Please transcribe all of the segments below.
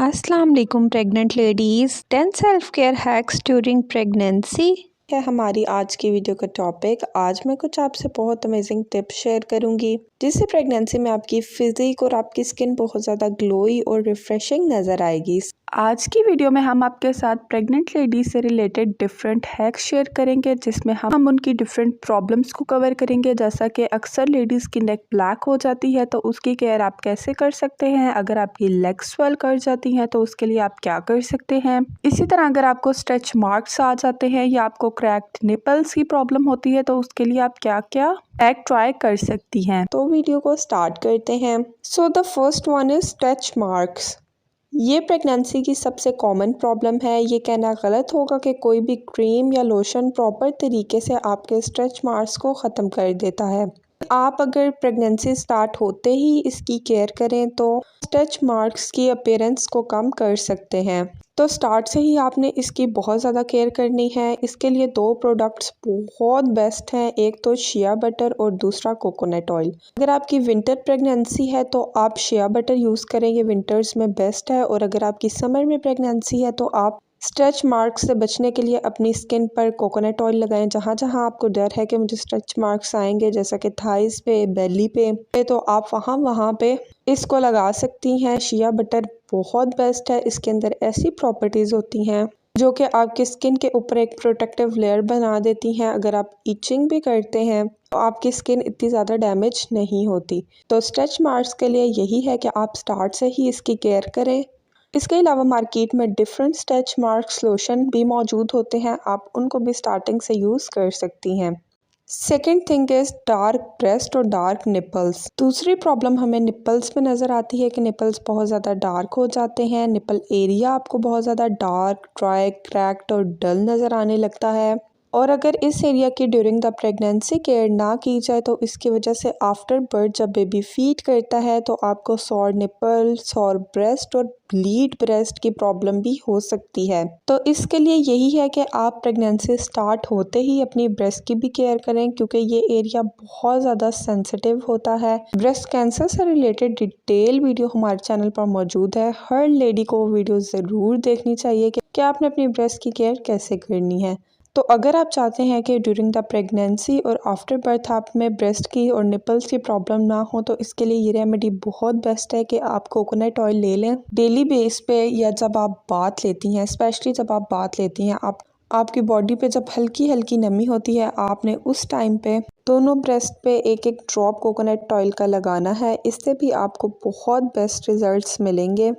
अस्सलाम वालेकुम pregnant ladies 10 self care hacks during pregnancy है हमारी आज की वीडियो का टॉपिक। आज मैं कुछ आपसे बहुत अमेजिंग टिप्स शेयर करूंगी जिससे प्रेगनेंसी में आपकी फिजिक और आपकी स्किन बहुत ज़्यादा ग्लोई और रिफ्रेशिंग नज़र आएगी। आज की वीडियो में हम आपके साथ प्रेग्नेंट लेडीज से रिलेटेड डिफरेंट हैक्स शेयर करेंगे जिसमें हम उनकी डिफरेंट प्रॉब्लम्स को कवर करेंगे। जैसा कि अक्सर लेडीज़ की नेक ब्लैक हो जाती है तो उसकी केयर आप कैसे कर सकते हैं। अगर आपकी लेग स्वेल कर जाती हैं तो उसके लिए आप क्या कर सकते हैं। इसी तरह अगर आपको स्ट्रेच मार्क्स आ जाते हैं या आपको क्रैक्ड निपल्स की प्रॉब्लम होती है तो उसके लिए आप क्या क्या हैक ट्राई कर सकती हैं। तो वीडियो को स्टार्ट करते हैं। So the first one is stretch marks. ये प्रेगनेंसी की सबसे कॉमन प्रॉब्लम है। ये कहना गलत होगा कि कोई भी क्रीम या लोशन प्रॉपर तरीके से आपके स्ट्रेच मार्क्स को ख़त्म कर देता है। आप अगर प्रेगनेंसी स्टार्ट होते ही इसकी केयर करें तो स्ट्रेच मार्क्स की अपीयरेंस को कम कर सकते हैं। तो स्टार्ट से ही आपने इसकी बहुत ज़्यादा केयर करनी है। इसके लिए दो प्रोडक्ट्स बहुत बेस्ट हैं, एक तो शिया बटर और दूसरा कोकोनट ऑयल। अगर आपकी विंटर प्रेगनेंसी है तो आप शिया बटर यूज़ करें, ये विंटर्स में बेस्ट है। और अगर आपकी समर में प्रेगनेंसी है तो आप स्ट्रेच मार्क्स से बचने के लिए अपनी स्किन पर कोकोनट ऑयल लगाएं। जहाँ जहाँ आपको डर है कि मुझे स्ट्रेच मार्क्स आएंगे, जैसा कि थाइस पे, बेली पे, तो आप वहाँ पे इसको लगा सकती हैं। शिया बटर बहुत बेस्ट है। इसके अंदर ऐसी प्रॉपर्टीज़ होती हैं जो कि आपकी स्किन के ऊपर एक प्रोटेक्टिव लेयर बना देती हैं। अगर आप इचिंग भी करते हैं तो आपकी स्किन इतनी ज़्यादा डैमेज नहीं होती। तो स्ट्रेच मार्क्स के लिए यही है कि आप स्टार्ट से ही इसकी केयर करें। इसके अलावा मार्केट में डिफरेंट स्ट्रेच मार्क्स लोशन भी मौजूद होते हैं, आप उनको भी स्टार्टिंग से यूज़ कर सकती हैं। Second thing is dark breast और डार्क निपल्स। दूसरी प्रॉब्लम हमें निपल्स में नज़र आती है कि निपल्स बहुत ज़्यादा डार्क हो जाते हैं। निपल एरिया आपको बहुत ज़्यादा डार्क, ड्राई, क्रैक्ड और डल नज़र आने लगता है। और अगर इस एरिया की ड्यूरिंग द प्रेगनेंसी केयर ना की जाए तो इसकी वजह से आफ्टर बर्थ जब बेबी फीड करता है तो आपको सॉर निपल, सॉर ब्रेस्ट और ब्लीड ब्रेस्ट की प्रॉब्लम भी हो सकती है। तो इसके लिए यही है कि आप प्रेगनेंसी स्टार्ट होते ही अपनी ब्रेस्ट की भी केयर करें, क्योंकि ये एरिया बहुत ज़्यादा सेंसिटिव होता है। ब्रेस्ट कैंसर से रिलेटेड डिटेल वीडियो हमारे चैनल पर मौजूद है। हर लेडी को वो वीडियो ज़रूर देखनी चाहिए कि आपने अपनी ब्रेस्ट की केयर कैसे करनी है। तो अगर आप चाहते हैं कि ड्यूरिंग द प्रेगनेंसी और आफ्टर बर्थ आप में ब्रेस्ट की और निपल्स की प्रॉब्लम ना हो तो इसके लिए ये रेमेडी बहुत बेस्ट है कि आप कोकोनट ऑयल ले लें डेली बेस पे, या जब आप बाथ लेती हैं, स्पेशली जब आप बाथ लेती हैं, आपकी बॉडी पे जब हल्की हल्की नमी होती है, आपने उस टाइम पे दोनों ब्रेस्ट पे एक एक ड्रॉप कोकोनट ऑयल का लगाना है। इससे भी आपको बहुत बेस्ट रिजल्ट्स मिलेंगे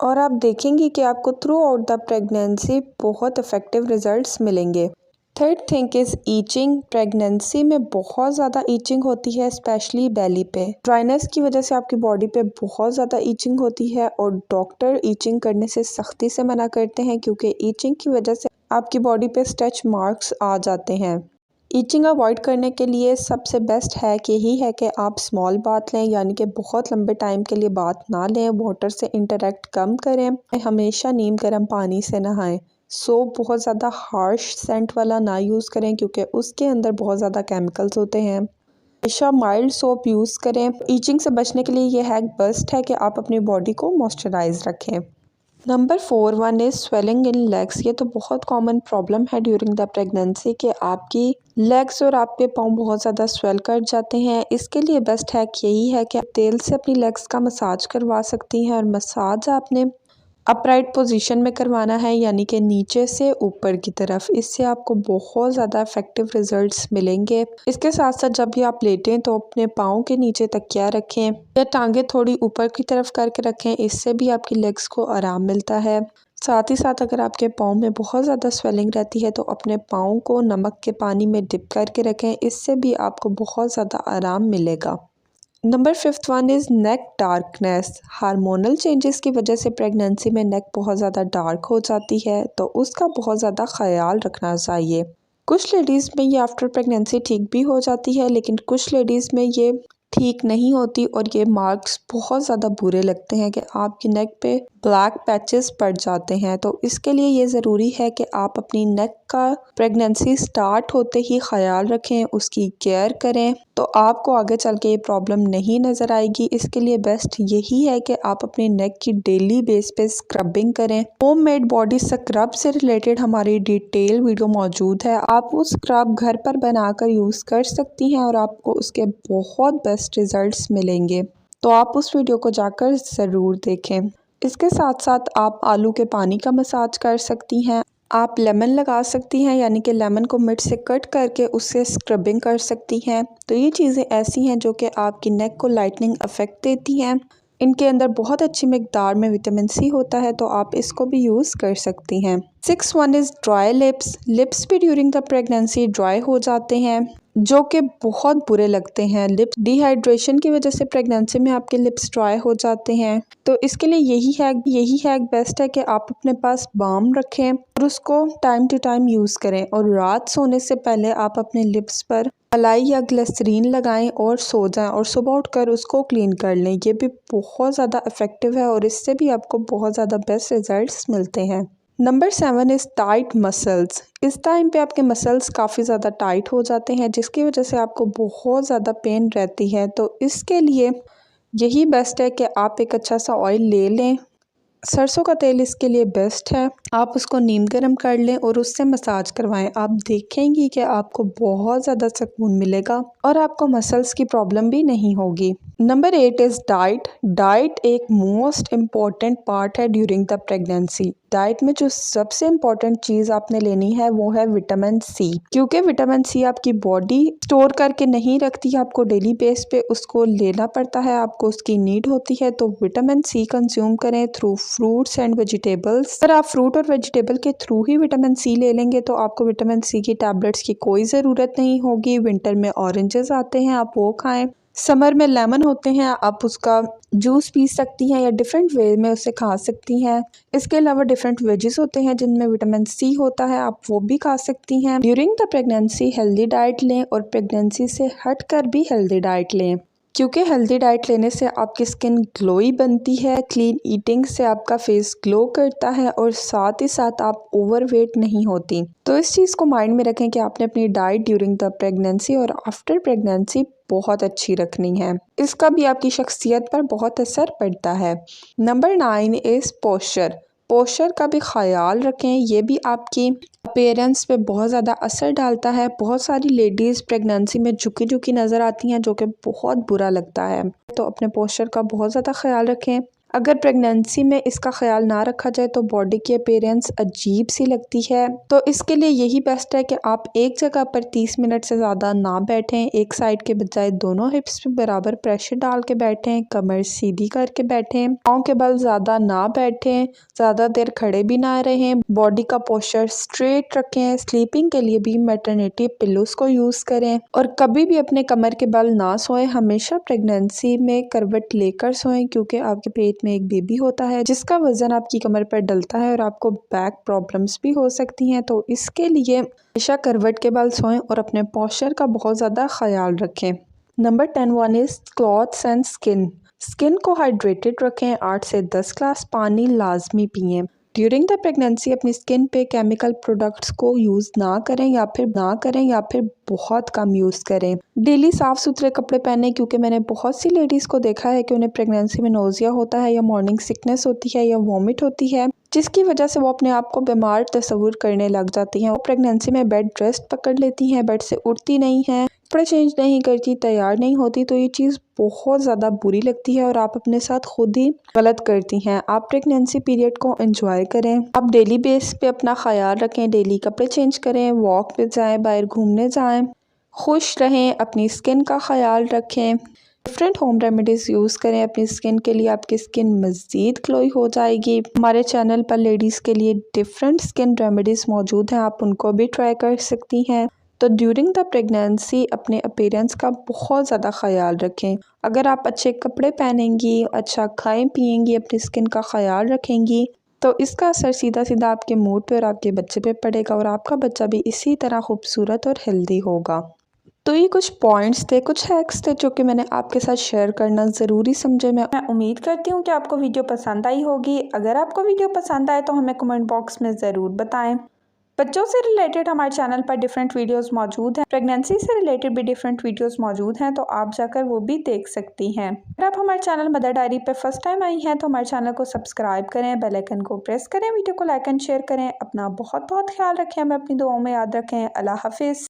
और आप देखेंगी कि आपको थ्रू आउट द प्रेगनेंसी बहुत इफ़ेक्टिव रिजल्ट्स मिलेंगे। Third thing is itching. Pregnancy में बहुत ज़्यादा ईचिंग होती है, स्पेशली बेली पे। ड्राइनेस की वजह से आपकी बॉडी पे बहुत ज़्यादा ईचिंग होती है और डॉक्टर ईचिंग करने से सख्ती से मना करते हैं, क्योंकि ईचिंग की वजह से आपकी बॉडी पे स्ट्रेच मार्क्स आ जाते हैं। ईचिंग अवॉइड करने के लिए सबसे बेस्ट हैक यही है कि आप स्मॉल बाथ लें, यानी कि बहुत लंबे टाइम के लिए बाथ ना लें, वाटर से इंटरेक्ट कम करें, हमेशा नीम गर्म पानी से नहाएं। सोप बहुत ज़्यादा हार्श सेंट वाला ना यूज़ करें, क्योंकि उसके अंदर बहुत ज़्यादा केमिकल्स होते हैं। हमेशा माइल्ड सोप यूज़ करें। ईचिंग से बचने के लिए ये हैक बेस्ट है कि आप अपनी बॉडी को मॉइस्चराइज रखें। Number 4 one is swelling in legs. ये तो बहुत कॉमन प्रॉब्लम है ड्यूरिंग द प्रेगनेंसी कि आपकी लेग्स और आपके पाँव बहुत ज़्यादा स्वेल कर जाते हैं। इसके लिए बेस्ट हैक यही है कि आप तेल से अपनी लेग्स का मसाज करवा सकती हैं और मसाज आपने अपराइट पोजीशन में करवाना है, यानी कि नीचे से ऊपर की तरफ। इससे आपको बहुत ज़्यादा इफेक्टिव रिजल्ट्स मिलेंगे। इसके साथ साथ जब भी आप लेटें तो अपने पाँव के नीचे तकिया रखें या टांगे थोड़ी ऊपर की तरफ करके रखें, इससे भी आपकी लेग्स को आराम मिलता है। साथ ही साथ अगर आपके पाँव में बहुत ज़्यादा स्वेलिंग रहती है तो अपने पाँव को नमक के पानी में डिप करके रखें, इससे भी आपको बहुत ज़्यादा आराम मिलेगा। Number 5 one is neck darkness. Hormonal changes की वजह से प्रेगनेंसी में नेक बहुत ज़्यादा डार्क हो जाती है, तो उसका बहुत ज़्यादा ख्याल रखना चाहिए। कुछ लेडीज़ में ये आफ्टर प्रेगनेंसी ठीक भी हो जाती है, लेकिन कुछ लेडीज़ में ये ठीक नहीं होती और ये मार्क्स बहुत ज़्यादा बुरे लगते हैं कि आपकी नेक पे ब्लैक पैचेस पड़ जाते हैं। तो इसके लिए ये ज़रूरी है कि आप अपनी नेक का प्रेगनेंसी स्टार्ट होते ही ख्याल रखें, उसकी केयर करें, तो आपको आगे चल के ये प्रॉब्लम नहीं नज़र आएगी। इसके लिए बेस्ट यही है कि आप अपनी नेक की डेली बेस पे स्क्रबिंग करें। होममेड बॉडी स्क्रब से रिलेटेड हमारी डिटेल वीडियो मौजूद है, आप वो स्क्रब घर पर बनाकर यूज़ कर सकती हैं और आपको उसके बहुत बेस्ट रिजल्ट्स मिलेंगे। तो आप उस वीडियो को जाकर ज़रूर देखें। इसके साथ साथ आप आलू के पानी का मसाज कर सकती हैं। आप लेमन लगा सकती हैं, यानी कि लेमन को मिड से कट करके उससे स्क्रबिंग कर सकती हैं। तो ये चीज़ें ऐसी हैं जो कि आपकी नेक को लाइटनिंग इफेक्ट देती हैं। इनके अंदर बहुत अच्छी मिकदार में विटामिन सी होता है, तो आप इसको भी यूज़ कर सकती हैं। 6 इज़ ड्राई लिप्स। लिप्स भी ड्यूरिंग द प्रेगनेंसी ड्राई हो जाते हैं, जो कि बहुत बुरे लगते हैं। लिप्स डिहाइड्रेशन की वजह से प्रेगनेंसी में आपके लिप्स ड्राई हो जाते हैं। तो इसके लिए यही हैक बेस्ट है कि आप अपने पास बाम रखें और उसको टाइम टू टाइम यूज़ करें, और रात सोने से पहले आप अपने लिप्स पर मलाई या ग्लिसरीन लगाएं और सो जाएं, और सुबह उठकर उसको क्लीन कर लें। ये भी बहुत ज़्यादा इफ़ेक्टिव है और इससे भी आपको बहुत ज़्यादा बेस्ट रिजल्ट्स मिलते हैं। Number 7 is tight muscles. इस टाइम पे आपके मसल्स काफ़ी ज़्यादा टाइट हो जाते हैं, जिसकी वजह से आपको बहुत ज़्यादा पेन रहती है। तो इसके लिए यही बेस्ट है कि आप एक अच्छा सा ऑयल ले लें। सरसों का तेल इसके लिए बेस्ट है। आप उसको नीम गर्म कर लें और उससे मसाज करवाएं। आप देखेंगी कि आपको बहुत ज़्यादा सुकून मिलेगा और आपको मसल्स की प्रॉब्लम भी नहीं होगी। Number 8 is diet. डाइट एक मोस्ट इम्पॉर्टेंट पार्ट है ड्यूरिंग द प्रेगनेंसी। डाइट में जो सबसे इम्पॉर्टेंट चीज़ आपने लेनी है वो है विटामिन सी, क्योंकि विटामिन सी आपकी बॉडी स्टोर करके नहीं रखती, आपको डेली बेस पे उसको लेना पड़ता है, आपको उसकी नीड होती है। तो विटामिन सी कंज्यूम करें थ्रू फ्रूट्स एंड वेजिटेबल्स। अगर आप फ्रूट और वेजिटेबल के थ्रू ही विटामिन सी ले लेंगे तो आपको विटामिन सी की टैबलेट्स की कोई ज़रूरत नहीं होगी। विंटर में ऑरेंजेस आते हैं, आप वो खाएं। समर में लेमन होते हैं, आप उसका जूस पी सकती हैं या डिफरेंट वे में उसे खा सकती हैं। इसके अलावा डिफरेंट वेजेस होते हैं जिनमें विटामिन सी होता है, आप वो भी खा सकती हैं। During the pregnancy healthy diet लें और प्रेगनेंसी से हट कर भी हेल्दी डाइट लें, क्योंकि हेल्दी डाइट लेने से आपकी स्किन ग्लोई बनती है। क्लीन ईटिंग से आपका फेस ग्लो करता है और साथ ही साथ आप ओवरवेट नहीं होती। तो इस चीज़ को माइंड में रखें कि आपने अपनी डाइट ड्यूरिंग द प्रेगनेंसी और आफ्टर प्रेगनेंसी बहुत अच्छी रखनी है। इसका भी आपकी शख्सियत पर बहुत असर पड़ता है। Number 9 is posture. पोस्चर का भी ख्याल रखें, ये भी आपकी अपीयरेंस पे बहुत ज़्यादा असर डालता है। बहुत सारी लेडीज़ प्रेगनेंसी में झुकी झुकी नज़र आती हैं, जो कि बहुत बुरा लगता है। तो अपने पोस्चर का बहुत ज़्यादा ख्याल रखें। अगर प्रेगनेंसी में इसका ख्याल ना रखा जाए तो बॉडी की अपीयरेंस अजीब सी लगती है। तो इसके लिए यही बेस्ट है कि आप एक जगह पर 30 मिनट से ज़्यादा ना बैठें। एक साइड के बजाय दोनों हिप्स पे बराबर प्रेशर डाल के बैठें, कमर सीधी करके बैठें, पाँव के बल ज़्यादा ना बैठें, ज़्यादा देर खड़े भी ना रहें। बॉडी का पोस्चर स्ट्रेट रखें। स्लीपिंग के लिए भी मैटरनिटी पिलोस को यूज़ करें और कभी भी अपने कमर के बल ना सोएं। हमेशा प्रेगनेंसी में करवट लेकर सोएं, क्योंकि आपके पेट में एक बेबी होता है जिसका वजन आपकी कमर पर डलता है और आपको बैक प्रॉब्लम्स भी हो सकती हैं। तो इसके लिए हमेशा करवट के बल सोएं और अपने पोस्चर का बहुत ज़्यादा ख्याल रखें। Number 10 is clothes and skin. Skin को हाइड्रेटेड रखें। 8 से 10 ग्लास पानी लाजमी पिएं। ड्यूरिंग द प्रेगनेंसी अपनी स्किन पे केमिकल प्रोडक्ट्स को यूज़ ना करें या फिर बहुत कम यूज़ करें। डेली साफ़ सुथरे कपड़े पहने, क्योंकि मैंने बहुत सी लेडीज़ को देखा है कि उन्हें प्रेगनेंसी में नोज़िया होता है या मॉर्निंग सिकनेस होती है या वॉमिट होती है, जिसकी वजह से वो अपने आप को बीमार तस्वुर करने लग जाती हैं। वो प्रेगनेंसी में बेड रेस्ट पकड़ लेती हैं, बेड से उठती नहीं हैं, कपड़े चेंज नहीं करती, तैयार नहीं होती। तो ये चीज़ बहुत ज़्यादा बुरी लगती है और आप अपने साथ खुद ही गलत करती हैं। आप प्रेगनेंसी पीरियड को एंजॉय करें। आप डेली बेस पे अपना ख्याल रखें, डेली कपड़े चेंज करें, वॉक पे जाएं, बाहर घूमने जाएं, खुश रहें, अपनी स्किन का ख्याल रखें। डिफरेंट होम रेमेडीज़ यूज़ करें अपनी स्किन के लिए, आपकी स्किन मज़ीद ग्लोई हो जाएगी। हमारे चैनल पर लेडीज़ के लिए डिफरेंट स्किन रेमेडीज़ मौजूद हैं, आप उनको भी ट्राई कर सकती हैं। तो ड्यूरिंग द प्रेगनेंसी अपने अपीयरेंस का बहुत ज़्यादा ख्याल रखें। अगर आप अच्छे कपड़े पहनेंगी, अच्छा खाएं पिएंगी, अपनी स्किन का ख्याल रखेंगी, तो इसका असर सीधा सीधा आपके मूड पे और आपके बच्चे पे पड़ेगा और आपका बच्चा भी इसी तरह खूबसूरत और हेल्दी होगा। तो ये कुछ पॉइंट्स थे, कुछ हैक्स थे जो कि मैंने आपके साथ शेयर करना ज़रूरी समझे। मैं उम्मीद करती हूँ कि आपको वीडियो पसंद आई होगी। अगर आपको वीडियो पसंद आए तो हमें कमेंट बॉक्स में ज़रूर बताएं। बच्चों से रिलेटेड हमारे चैनल पर डिफरेंट वीडियोस मौजूद हैं। प्रेगनेंसी से रिलेटेड भी डिफरेंट वीडियोस मौजूद हैं, तो आप जाकर वो भी देख सकती हैं। अगर आप हमारे चैनल मदर डायरी पर फर्स्ट टाइम आई हैं तो हमारे चैनल को सब्सक्राइब करें, बेल आइकन को प्रेस करें, वीडियो को लाइक एंड शेयर करें। अपना बहुत बहुत ख्याल रखें, हमें अपनी दुआओं में याद रखें। अल्लाह हाफिज़।